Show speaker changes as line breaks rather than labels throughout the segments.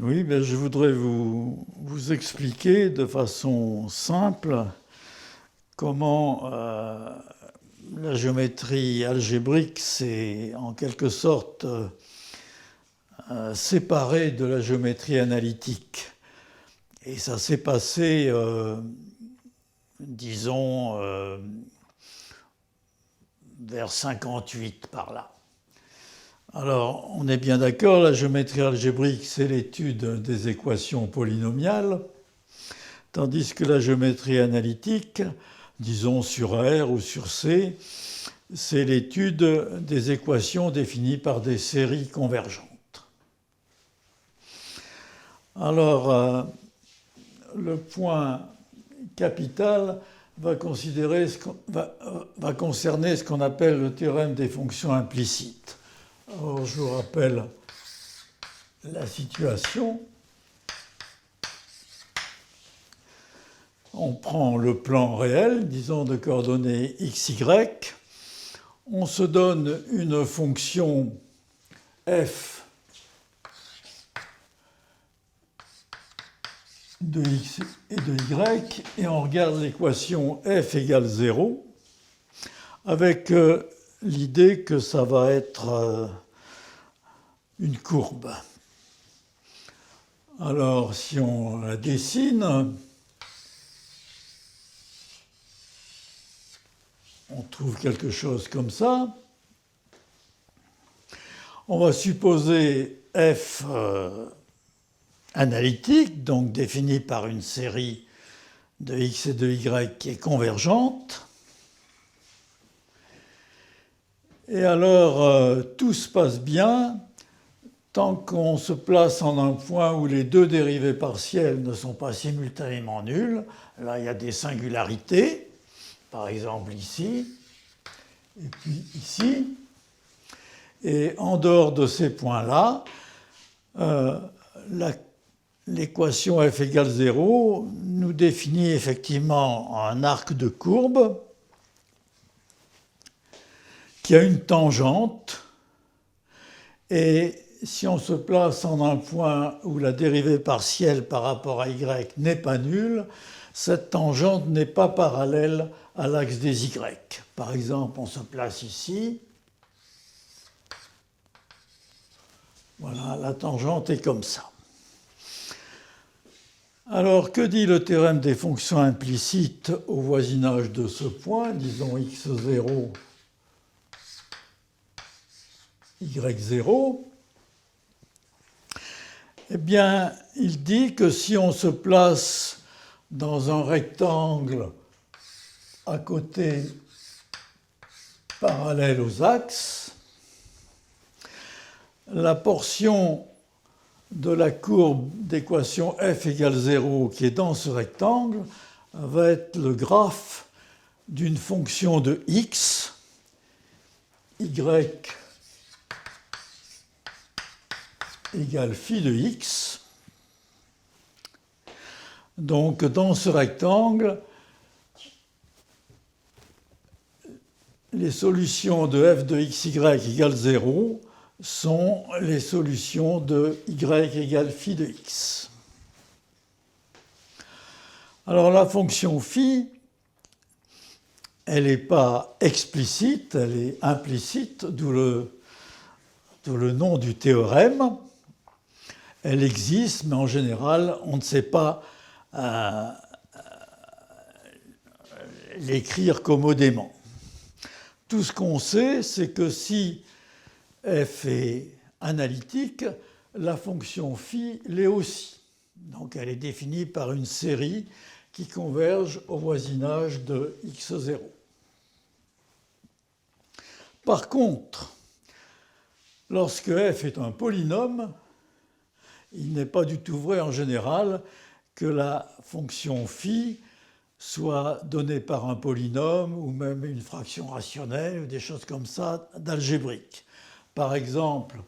Oui, ben, je voudrais vous expliquer de façon simple comment la géométrie algébrique s'est en quelque sorte séparée de la géométrie analytique. Et ça s'est passé, disons, vers 58 par là. Alors, on est bien d'accord, la géométrie algébrique, c'est l'étude des équations polynomiales, tandis que la géométrie analytique, disons sur R ou sur C, c'est l'étude des équations définies par des séries convergentes. Alors, le point capital va concerner ce qu'on appelle le théorème des fonctions implicites. Alors, je vous rappelle la situation. On prend le plan réel, disons de coordonnées x, y. On se donne une fonction f de x et de y, et on regarde l'équation f égale 0, avec l'idée que ça va être une courbe. Alors, si on la dessine, on trouve quelque chose comme ça. On va supposer f analytique, donc définie par une série de x et de y qui est convergente. Et alors, tout se passe bien tant qu'on se place en un point où les deux dérivées partielles ne sont pas simultanément nulles. Là, il y a des singularités, par exemple ici, et puis ici. Et en dehors de ces points-là, l'équation f égale 0 nous définit effectivement un arc de courbe qui a une tangente, et si on se place en un point où la dérivée partielle par rapport à y n'est pas nulle, cette tangente n'est pas parallèle à l'axe des y. Par exemple, on se place ici. Voilà, la tangente est comme ça. Alors, que dit le théorème des fonctions implicites au voisinage de ce point, disons x0, y0? Eh bien, il dit que si on se place dans un rectangle à côté parallèle aux axes, la portion de la courbe d'équation f égale 0 qui est dans ce rectangle va être le graphe d'une fonction de x, y égale phi de x. Donc dans ce rectangle, les solutions de f de xy égale 0 sont les solutions de y égale phi de x. Alors la fonction phi, elle n'est pas explicite, elle est implicite, d'où le nom du théorème. Elle existe, mais en général, on ne sait pas l'écrire commodément. Tout ce qu'on sait, c'est que si f est analytique, la fonction phi l'est aussi. Donc elle est définie par une série qui converge au voisinage de x0. Par contre, lorsque f est un polynôme, il n'est pas du tout vrai en général que la fonction phi soit donnée par un polynôme ou même une fraction rationnelle ou des choses comme ça d'algébrique. Par exemple,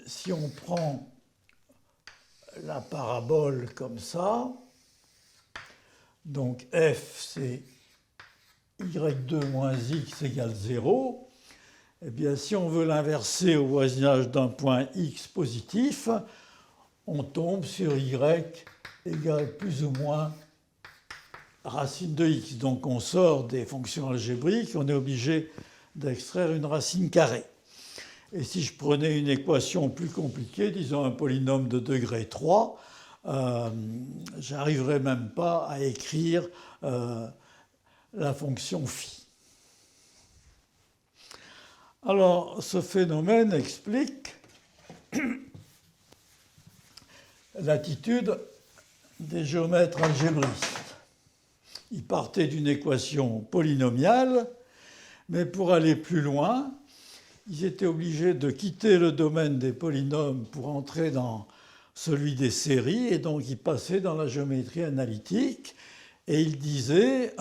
si on prend la parabole comme ça, donc f c'est y2 moins x égale 0, eh bien si on veut l'inverser au voisinage d'un point x positif, on tombe sur y égale plus ou moins racine de x. Donc on sort des fonctions algébriques, on est obligé d'extraire une racine carrée. Et si je prenais une équation plus compliquée, disons un polynôme de degré 3, j'arriverais même pas à écrire la fonction phi. Alors, ce phénomène explique l'attitude des géomètres algébristes. Ils partaient d'une équation polynomiale, mais pour aller plus loin, ils étaient obligés de quitter le domaine des polynômes pour entrer dans celui des séries, et donc ils passaient dans la géométrie analytique, et ils disaient,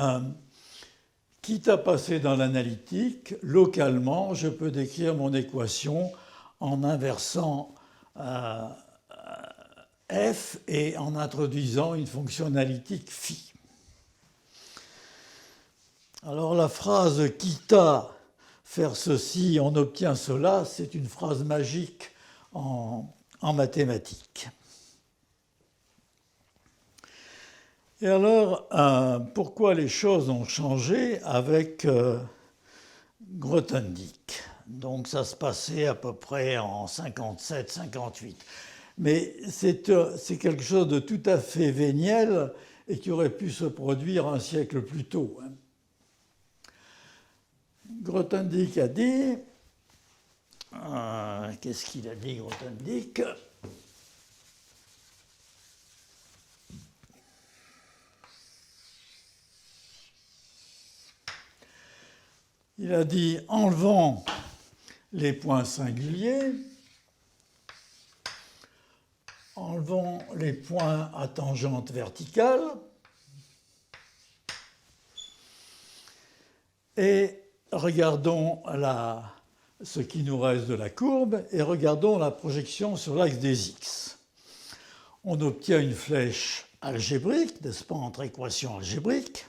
quitte à passer dans l'analytique, localement, je peux décrire mon équation en inversant f et en introduisant une fonction analytique phi. Alors la phrase « quitte à faire ceci, on obtient cela », c'est une phrase magique en mathématiques. Et alors, pourquoi les choses ont changé avec Grothendieck? Donc ça se passait à peu près en 57-58. Mais c'est quelque chose de tout à fait véniel et qui aurait pu se produire un siècle plus tôt. Grothendieck a dit, qu'est-ce qu'il a dit, Grothendieck? Il a dit, enlevant les points singuliers, enlevant les points à tangente verticale, et regardons ce qui nous reste de la courbe, et regardons la projection sur l'axe des x. On obtient une flèche algébrique, n'est-ce pas, entre équations algébriques.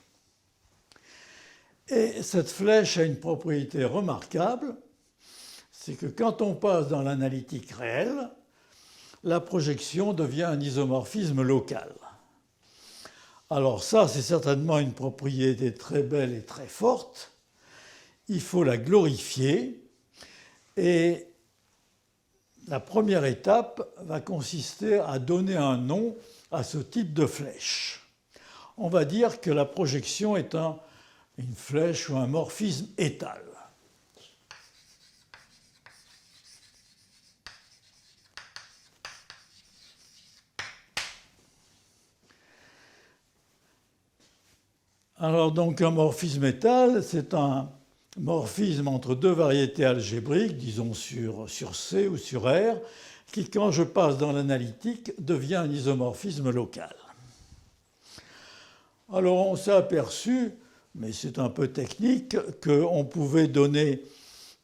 Et cette flèche a une propriété remarquable, c'est que quand on passe dans l'analytique réelle, la projection devient un isomorphisme local. Alors ça, c'est certainement une propriété très belle et très forte. Il faut la glorifier et la première étape va consister à donner un nom à ce type de flèche. On va dire que la projection est une flèche ou un morphisme étal. Alors donc un morphisme étal, c'est un morphisme entre deux variétés algébriques, disons sur C ou sur R, qui quand je passe dans l'analytique devient un isomorphisme local. Alors on s'est aperçu, mais c'est un peu technique, qu'on pouvait donner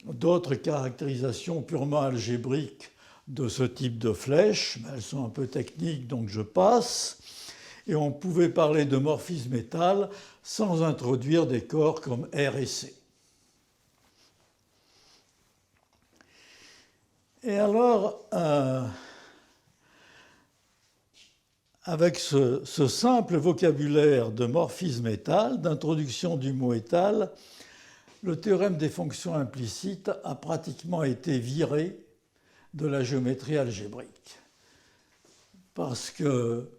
d'autres caractérisations purement algébriques de ce type de flèche, mais elles sont un peu techniques, donc je passe. Et on pouvait parler de morphisme étal sans introduire des corps comme R et C. Et alors, avec ce simple vocabulaire de morphisme étal, d'introduction du mot étal, le théorème des fonctions implicites a pratiquement été viré de la géométrie algébrique. Parce que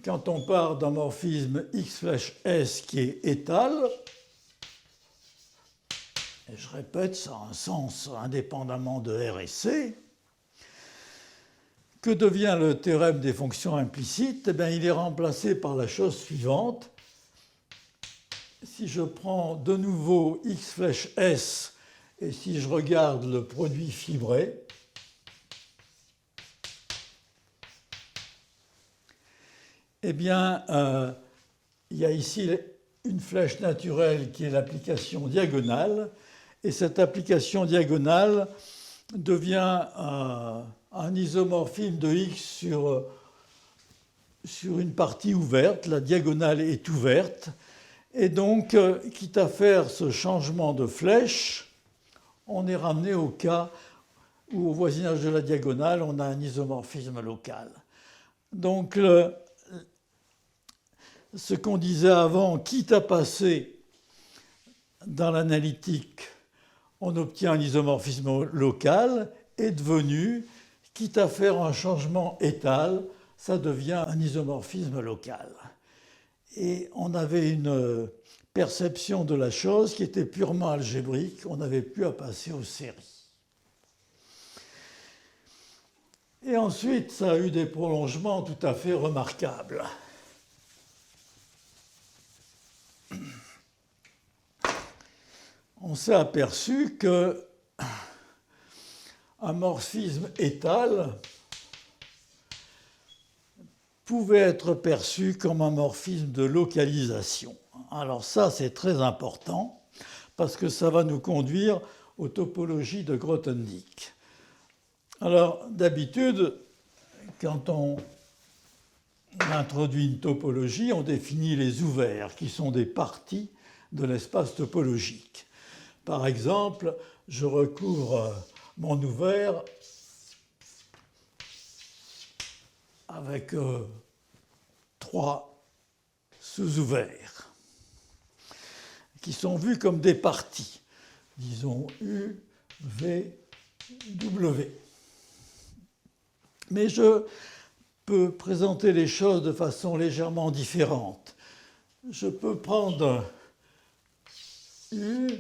quand on part d'un morphisme x flèche s qui est étal, et je répète, ça a un sens indépendamment de R et C, que devient le théorème des fonctions implicites? Eh bien, il est remplacé par la chose suivante. Si je prends de nouveau x flèche s et si je regarde le produit fibré, eh bien, il y a ici une flèche naturelle qui est l'application diagonale, et cette application diagonale devient un isomorphisme de x sur une partie ouverte, la diagonale est ouverte, et donc, quitte à faire ce changement de flèche, on est ramené au cas où au voisinage de la diagonale, on a un isomorphisme local. Donc, ce qu'on disait avant, quitte à passer dans l'analytique, on obtient un isomorphisme local, est devenu, quitte à faire un changement étal, ça devient un isomorphisme local. Et on avait une perception de la chose qui était purement algébrique, on n'avait plus à passer aux séries. Et ensuite, ça a eu des prolongements tout à fait remarquables. On s'est aperçu qu'un morphisme étal pouvait être perçu comme un morphisme de localisation. Alors ça, c'est très important, parce que ça va nous conduire aux topologies de Grothendieck. Alors, d'habitude, quand on introduit une topologie, on définit les ouverts, qui sont des parties de l'espace topologique. Par exemple, je recouvre mon ouvert avec 3 sous-ouverts qui sont vus comme des parties, disons U, V, W. Mais je peux présenter les choses de façon légèrement différente. Je peux prendre U,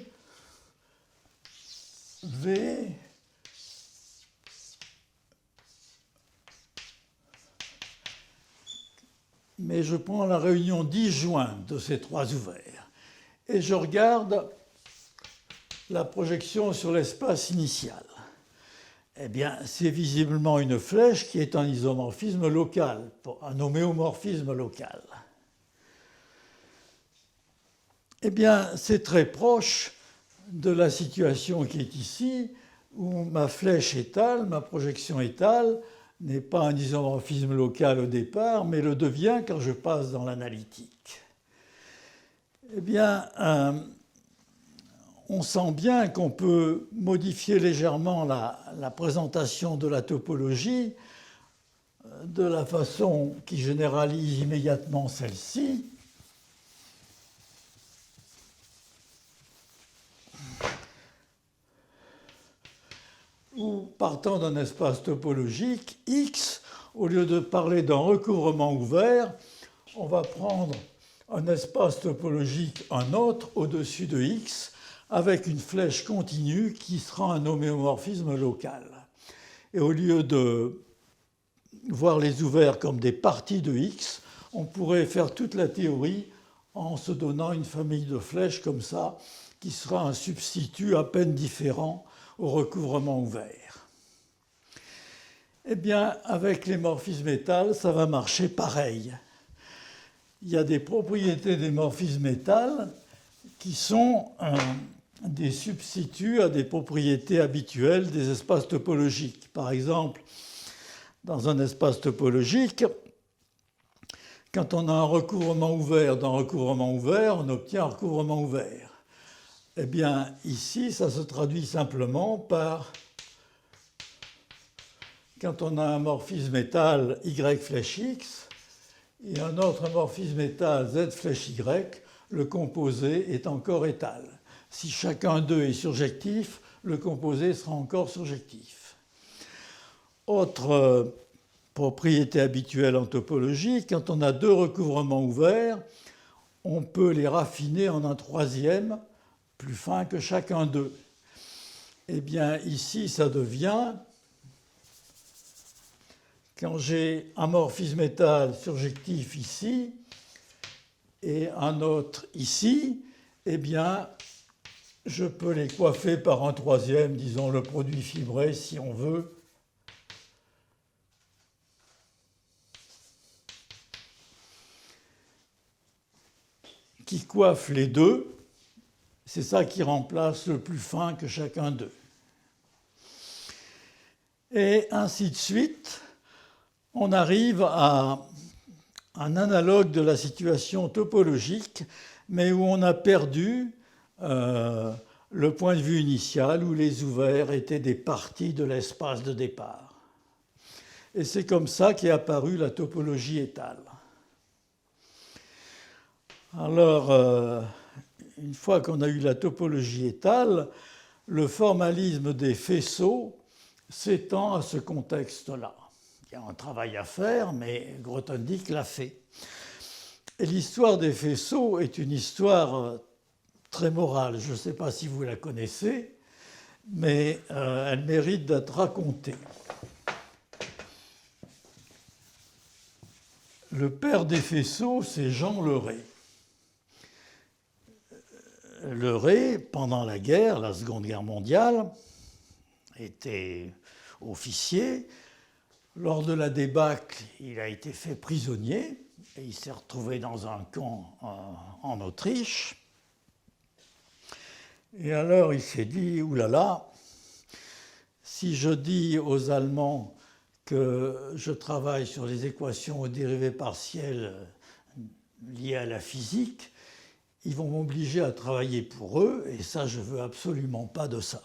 V, mais je prends la réunion disjointe de ces 3 ouverts et je regarde la projection sur l'espace initial. Eh bien, c'est visiblement une flèche qui est un isomorphisme local, un homéomorphisme local. Eh bien, c'est très proche de la situation qui est ici, où ma flèche étale, ma projection étale, n'est pas un isomorphisme local au départ, mais le devient quand je passe dans l'analytique. Eh bien, on sent bien qu'on peut modifier légèrement la présentation de la topologie de la façon qui généralise immédiatement celle-ci. Où, partant d'un espace topologique, X, au lieu de parler d'un recouvrement ouvert, on va prendre un espace topologique, un autre, au-dessus de X, avec une flèche continue qui sera un homéomorphisme local. Et au lieu de voir les ouverts comme des parties de X, on pourrait faire toute la théorie en se donnant une famille de flèches comme ça, qui sera un substitut à peine différent au recouvrement ouvert. Eh bien, avec les morphismes étals, ça va marcher pareil. Il y a des propriétés des morphismes étals qui sont des substituts à des propriétés habituelles des espaces topologiques. Par exemple, dans un espace topologique, quand on a un recouvrement ouvert d'un recouvrement ouvert, on obtient un recouvrement ouvert. Eh bien, ici, ça se traduit simplement par, quand on a un morphisme étal Y flèche X et un autre morphisme étal Z flèche Y, le composé est encore étal. Si chacun d'eux est surjectif, le composé sera encore surjectif. Autre propriété habituelle en topologie, quand on a 2 recouvrements ouverts, on peut les raffiner en un troisième, plus fin que chacun d'eux. Eh bien, ici, ça devient, quand j'ai un morphisme étal surjectif ici et un autre ici, eh bien, je peux les coiffer par un troisième, disons le produit fibré, si on veut. Qui coiffe les deux. C'est ça qui remplace le plus fin que chacun d'eux. Et ainsi de suite, on arrive à un analogue de la situation topologique, mais où on a perdu le point de vue initial où les ouverts étaient des parties de l'espace de départ. Et c'est comme ça qu'est apparue la topologie étale. Alors, une fois qu'on a eu la topologie étale, le formalisme des faisceaux s'étend à ce contexte-là. Il y a un travail à faire, mais Grothendieck l'a fait. Et l'histoire des faisceaux est une histoire très morale. Je ne sais pas si vous la connaissez, mais elle mérite d'être racontée. Le père des faisceaux, c'est Jean Leray. Leray, pendant la guerre, la Seconde Guerre mondiale, était officier. Lors de la débâcle, il a été fait prisonnier et il s'est retrouvé dans un camp en Autriche. Et alors il s'est dit, oulala, si je dis aux Allemands que je travaille sur les équations aux dérivées partielles liées à la physique, ils vont m'obliger à travailler pour eux, et ça, je ne veux absolument pas de ça.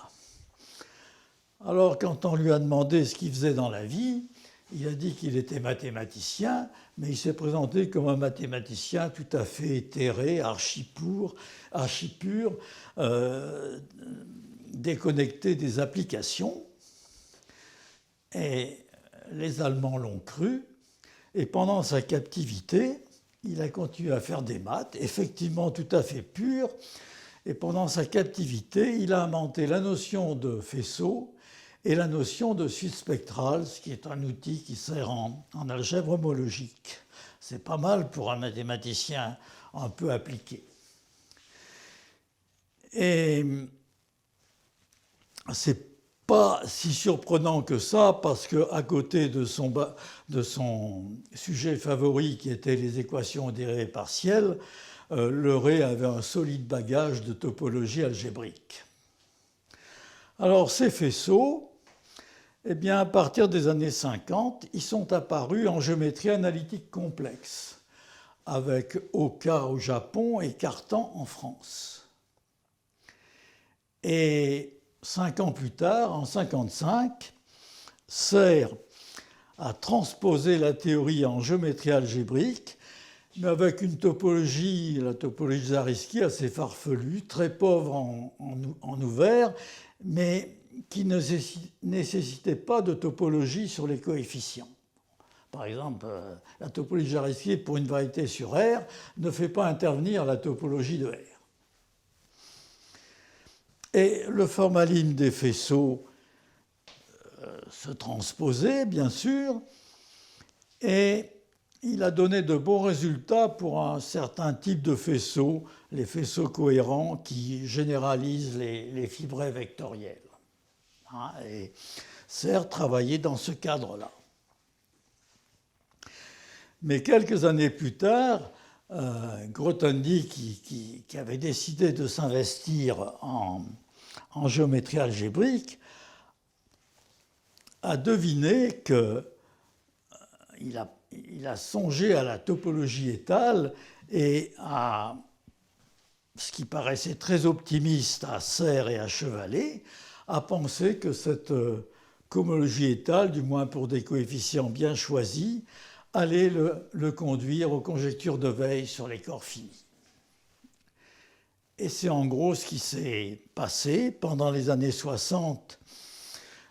Alors, quand on lui a demandé ce qu'il faisait dans la vie, il a dit qu'il était mathématicien, mais il s'est présenté comme un mathématicien tout à fait éthéré, archi-pur, déconnecté des applications. Et les Allemands l'ont cru, et pendant sa captivité, il a continué à faire des maths, effectivement tout à fait pures, et pendant sa captivité, il a inventé la notion de faisceau et la notion de suite spectrale, ce qui est un outil qui sert en algèbre homologique. C'est pas mal pour un mathématicien un peu appliqué. Et c'est pas si surprenant que ça, parce qu'à côté de son sujet favori, qui était les équations dérivées partielles, Leray avait un solide bagage de topologie algébrique. Alors ces faisceaux, eh bien, à partir des années 50, ils sont apparus en géométrie analytique complexe, avec Oka au Japon et Cartan en France. Et 5 ans plus tard, en 1955, Serre a transposé la théorie en géométrie algébrique, mais avec une topologie, la topologie de Zariski, assez farfelue, très pauvre en ouvert, mais qui ne nécessitait pas de topologie sur les coefficients. Par exemple, la topologie de Zariski pour une variété sur R ne fait pas intervenir la topologie de R. Et le formalisme des faisceaux se transposait, bien sûr, et il a donné de bons résultats pour un certain type de faisceaux, les faisceaux cohérents qui généralisent les fibrés vectoriels. Et Serre travaillait dans ce cadre-là. Mais quelques années plus tard, Grothendieck, qui avait décidé de s'investir en géométrie algébrique, a deviné qu'il a songé à la topologie étale et à ce qui paraissait très optimiste à Serre et à Chevalet, a pensé que cette cohomologie étale, du moins pour des coefficients bien choisis, allait le conduire aux conjectures de Weil sur les corps finis. Et c'est en gros ce qui s'est passé. Pendant les années 60,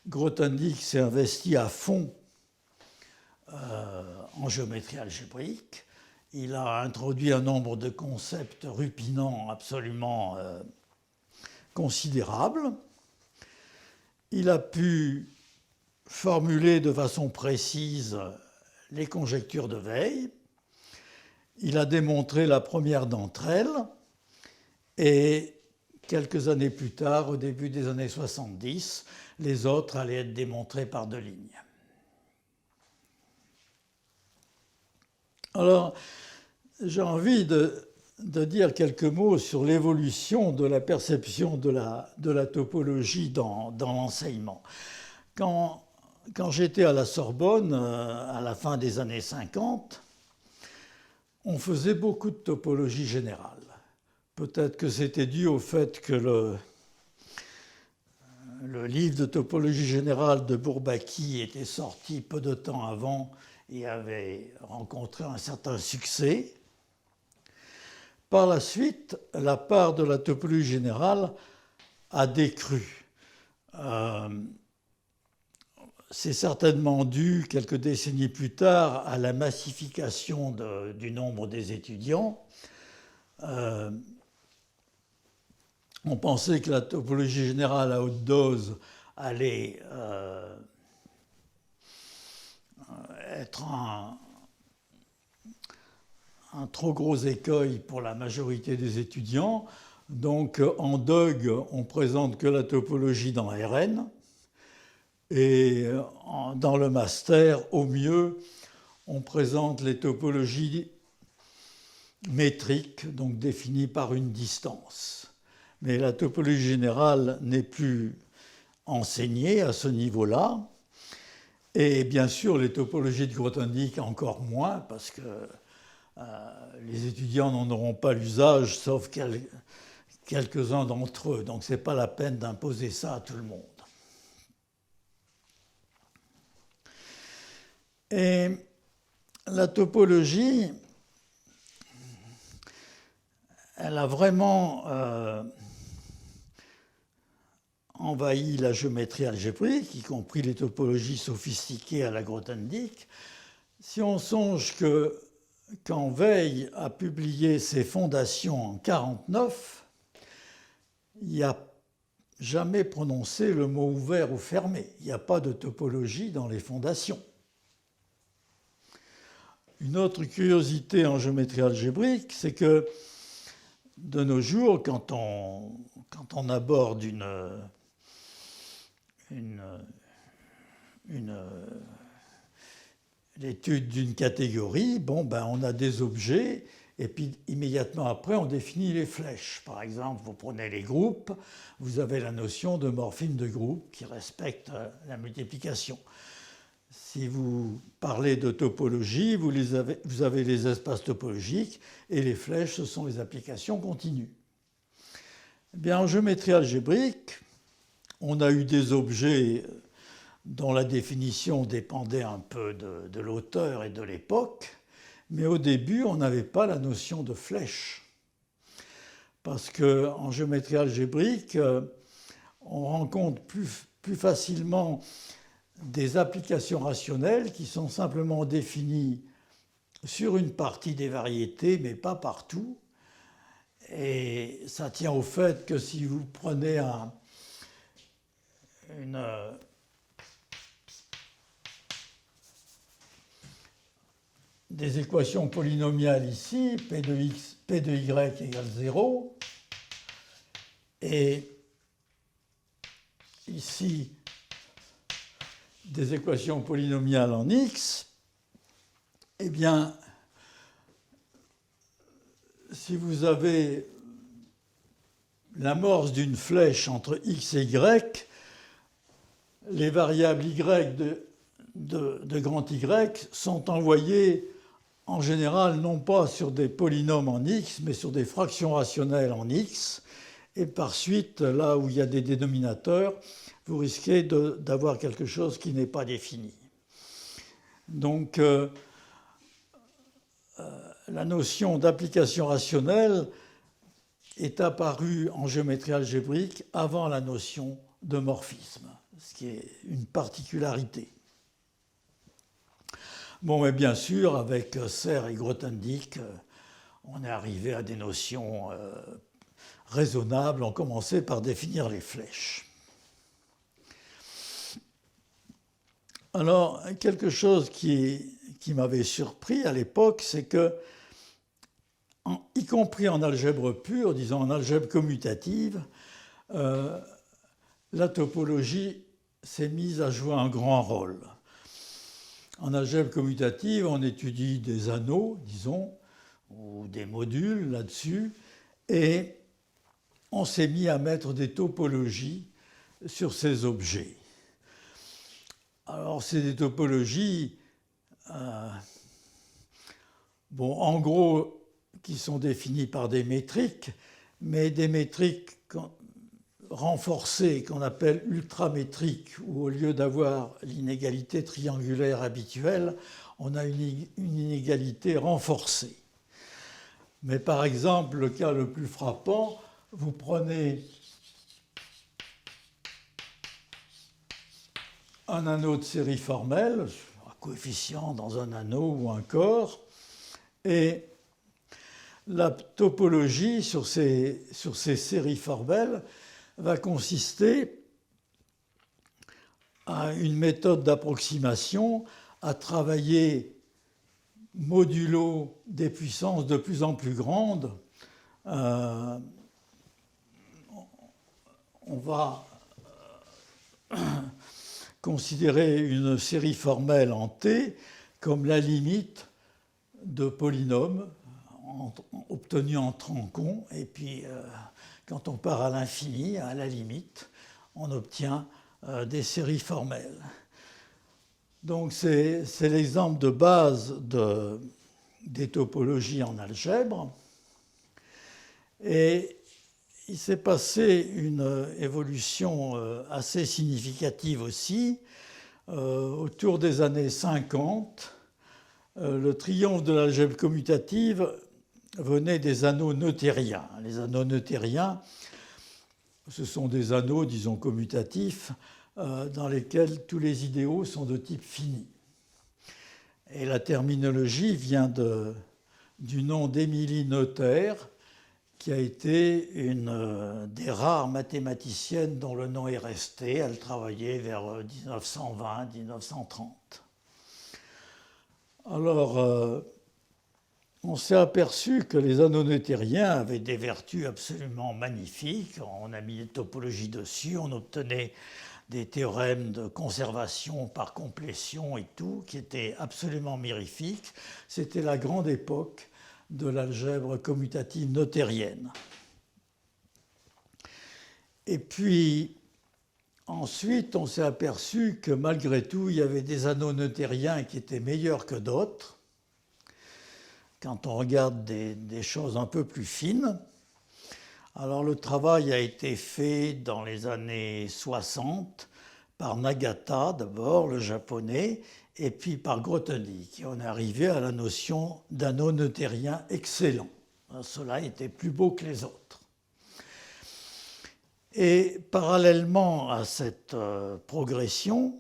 Grothendieck s'est investi à fond en géométrie algébrique. Il a introduit un nombre de concepts rupinants absolument considérables. Il a pu formuler de façon précise les conjectures de Weil. Il a démontré la première d'entre elles et quelques années plus tard, au début des années 70, les autres allaient être démontrées par Deligne. Alors, j'ai envie de dire quelques mots sur l'évolution de la perception de la topologie dans l'enseignement. Quand j'étais à la Sorbonne, à la fin des années 50, on faisait beaucoup de topologie générale. Peut-être que c'était dû au fait que le livre de topologie générale de Bourbaki était sorti peu de temps avant et avait rencontré un certain succès. Par la suite, la part de la topologie générale a décru. C'est certainement dû, quelques décennies plus tard, à la massification du nombre des étudiants. On pensait que la topologie générale à haute dose allait être un trop gros écueil pour la majorité des étudiants. Donc en DUG, on présente que la topologie dans Rn. Et dans le master, au mieux, on présente les topologies métriques, donc définies par une distance. Mais la topologie générale n'est plus enseignée à ce niveau-là. Et bien sûr, les topologies de Grothendieck encore moins, parce que les étudiants n'en auront pas l'usage, sauf quelques-uns d'entre eux. Donc ce n'est pas la peine d'imposer ça à tout le monde. Et la topologie, elle a vraiment envahi la géométrie algébrique, y compris les topologies sophistiquées à la Grothendieck. Si on songe que quand Weil a publié ses fondations en 1949, il n'y a jamais prononcé le mot ouvert ou fermé. Il n'y a pas de topologie dans les fondations. Une autre curiosité en géométrie algébrique, c'est que de nos jours, quand on aborde l'étude d'une catégorie, on a des objets, et puis immédiatement après, on définit les flèches. Par exemple, vous prenez les groupes, vous avez la notion de morphine de groupe qui respecte la multiplication. Si vous parlez de topologie, vous avez les espaces topologiques, et les flèches, ce sont les applications continues. Eh bien, en géométrie algébrique, on a eu des objets dont la définition dépendait un peu de l'auteur et de l'époque, mais au début, on n'avait pas la notion de flèche. Parce qu'en géométrie algébrique, on rencontre plus facilement des applications rationnelles qui sont simplement définies sur une partie des variétés, mais pas partout. Et ça tient au fait que si vous prenez des équations polynomiales ici, P de Y égale 0, et ici, des équations polynomiales en X, eh bien, si vous avez l'amorce d'une flèche entre X et Y, les variables Y de grand Y sont envoyées en général non pas sur des polynômes en X, mais sur des fractions rationnelles en X. Et par suite, là où il y a des dénominateurs, vous risquez d'avoir quelque chose qui n'est pas défini. Donc, la notion d'application rationnelle est apparue en géométrie algébrique avant la notion de morphisme, ce qui est une particularité. Bon, mais bien sûr, avec Serre et Grothendieck, on est arrivé à des notions raisonnables. On commençait par définir les flèches. Alors, quelque chose qui m'avait surpris à l'époque, c'est que, y compris en algèbre pure, disons en algèbre commutative, la topologie s'est mise à jouer un grand rôle. En algèbre commutative, on étudie des anneaux, disons, ou des modules là-dessus, et on s'est mis à mettre des topologies sur ces objets. Alors, c'est des topologies, en gros, qui sont définies par des métriques, mais des métriques renforcée qu'on appelle ultramétrique, où au lieu d'avoir l'inégalité triangulaire habituelle, on a une inégalité renforcée. Mais par exemple, le cas le plus frappant, vous prenez un anneau de série formelle, un coefficient dans un anneau ou un corps, et la topologie sur ces séries formelles va consister à une méthode d'approximation à travailler modulo des puissances de plus en plus grandes. On va considérer une série formelle en T comme la limite de polynômes obtenus en troncon, et puis quand on part à l'infini, à la limite, on obtient des séries formelles. Donc c'est l'exemple de base des topologies en algèbre. Et il s'est passé une évolution assez significative aussi. Autour des années 50, le triomphe de l'algèbre commutative venait des anneaux noethériens. Les anneaux noethériens, ce sont des anneaux, disons, commutatifs, dans lesquels tous les idéaux sont de type fini. Et la terminologie vient du nom d'Émilie Noether, qui a été une des rares mathématiciennes dont le nom est resté. Elle travaillait vers 1920-1930. Alors, on s'est aperçu que les anneaux noethériens avaient des vertus absolument magnifiques. On a mis des topologies dessus, on obtenait des théorèmes de conservation par complétion et tout, qui étaient absolument mirifiques. C'était la grande époque de l'algèbre commutative noethérienne. Et puis, ensuite, on s'est aperçu que malgré tout, il y avait des anneaux noethériens qui étaient meilleurs que d'autres. Quand on regarde des choses un peu plus fines. Alors le travail a été fait dans les années 60 par Nagata d'abord, le japonais, et puis par Grothendieck. On est arrivé à la notion d'anneau neuthérien excellent. Cela était plus beau que les autres. Et parallèlement à cette progression,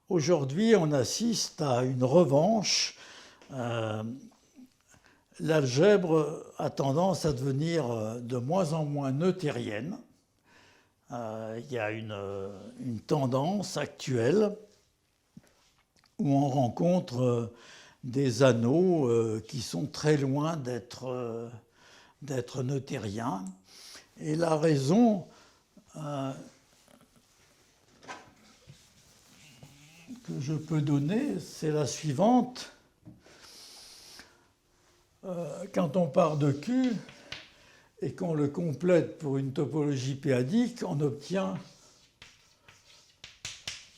aujourd'hui on assiste à une revanche. L'algèbre a tendance à devenir de moins en moins neuthérienne. Il y a une tendance actuelle où on rencontre des anneaux qui sont très loin d'être neuthériens. Et la raison que je peux donner, c'est la suivante. Quand on part de Q et qu'on le complète pour une topologie p-adique, on obtient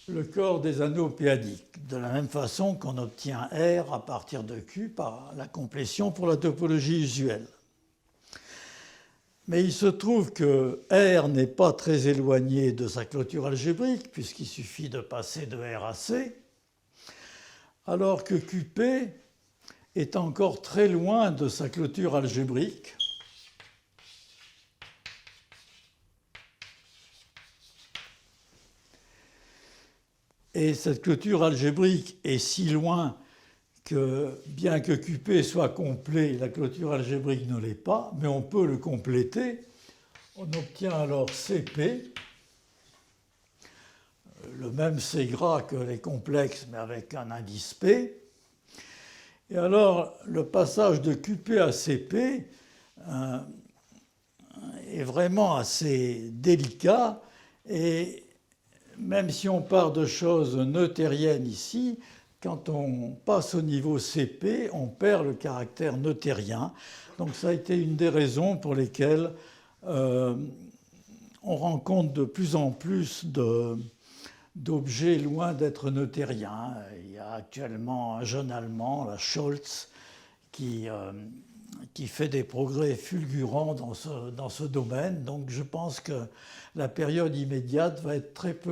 le corps des anneaux p-adiques, de la même façon qu'on obtient R à partir de Q par la complétion pour la topologie usuelle. Mais il se trouve que R n'est pas très éloigné de sa clôture algébrique, puisqu'il suffit de passer de R à C, alors que QP est encore très loin de sa clôture algébrique. Et cette clôture algébrique est si loin que, bien que QP soit complet, la clôture algébrique ne l'est pas, mais on peut le compléter. On obtient alors CP, le même C gras que les complexes, mais avec un indice P. Et alors, le passage de QP à CP est vraiment assez délicat, et même si on part de choses neuthériennes ici, quand on passe au niveau CP, on perd le caractère neuthérien. Donc ça a été une des raisons pour lesquelles on rencontre de plus en plus d'objets loin d'être neuthériens. Il y a actuellement un jeune Allemand, la Scholz, qui qui fait des progrès fulgurants dans ce domaine. Donc je pense que la période immédiate va être très peu